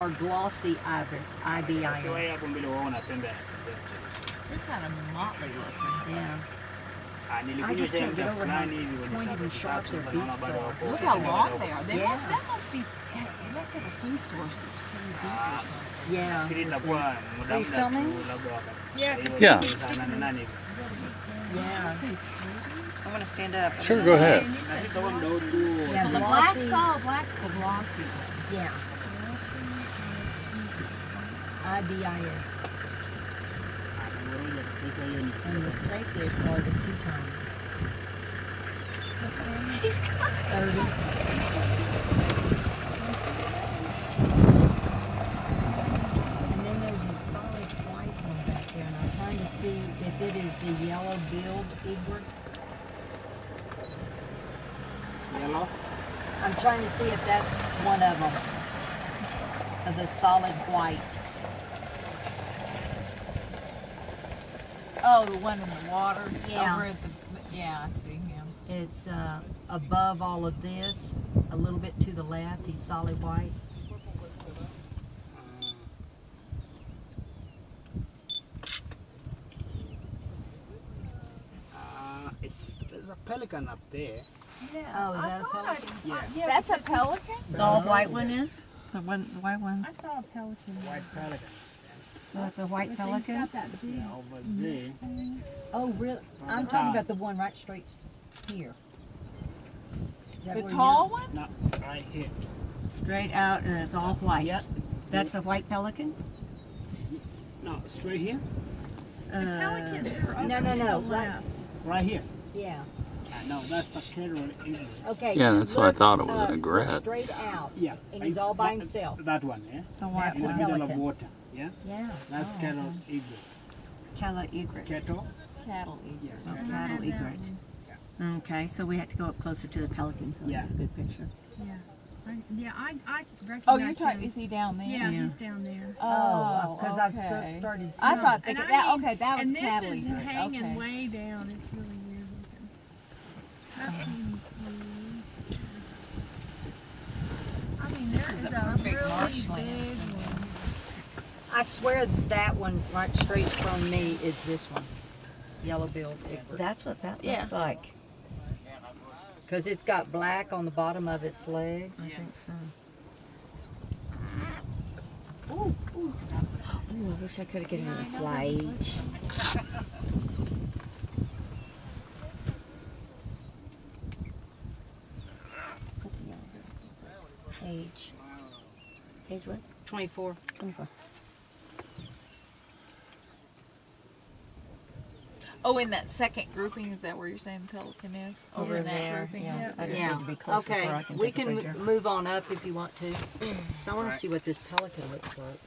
Or glossy ibis, IBIS. They're kind of motley looking. Yeah. I just can't get over how pointed and sharp their beaks are. Look how long they are. They Yeah. must have a food source that's pretty deep or something. Yeah. Are you filming? Yeah. Yeah. I'm going to stand up. Sure, go ahead. Yeah, So the black's the glossy one. Yeah. IBIS. And the sacred are the two-tone. He's got 30. And then there's a solid white one back there, and I'm trying to see if it is the yellow-billed egret. Yellow? I'm trying to see if that's one of them. Of the solid white. Oh, the one in the water? Yeah. Over at the, yeah, I see him. It's above all of this, a little bit to the left. He's solid white. There's a pelican up there. Yeah. Oh, is that a pelican? Yeah. That's a pelican? The all white one is? The white one? I saw a pelican. White pelicans. So it's a white pelican? Not that big. Yeah, over there. Oh, really? I'm talking about the one right straight here. Is that The where tall one? No, right here. Straight out and it's all white. Yeah. That's a white pelican? No, straight here. Pelicans are No, up no, to no, the right. left. Right here. Yeah. No, that's a carol egret. Okay. Yeah, that's what I look, thought it was, an look egret. straight out. Yeah. And he's all by himself. That one, yeah? The white That's In a the one. middle of pelican. water. Yeah? Yeah. That's Oh, cattle okay. egret. Cattle egret. Cattle? Cattle egret. Yeah. Oh, cattle. cattle egret. Okay, so we have to go up closer to the pelican so we Yeah. get a good picture. Yeah, I recognize Oh, you're him. talking, is he down there? Yeah, Yeah. he's down there. Oh, because okay. I've started I seeing thought And that, I that mean, okay, that was and cattle this is egret. hanging Okay. way down. It's really weird looking. That's I mean, there is is a a perfect really marshland. big one. I swear that one right straight from me is this one. Yellow-billed egret. That's what that Yeah. looks like. Because it's got black on the bottom of its legs. I think so. Ooh, I wish I could have given him a flight. Age. Age what? 24. 24. Oh, in that second grouping, is that where you're saying the pelican is? Over in that there, grouping? yeah. I just Yeah. need to be closer Okay. before I can We take a can picture. move on up if you want to. So I want to see what this pelican looks like.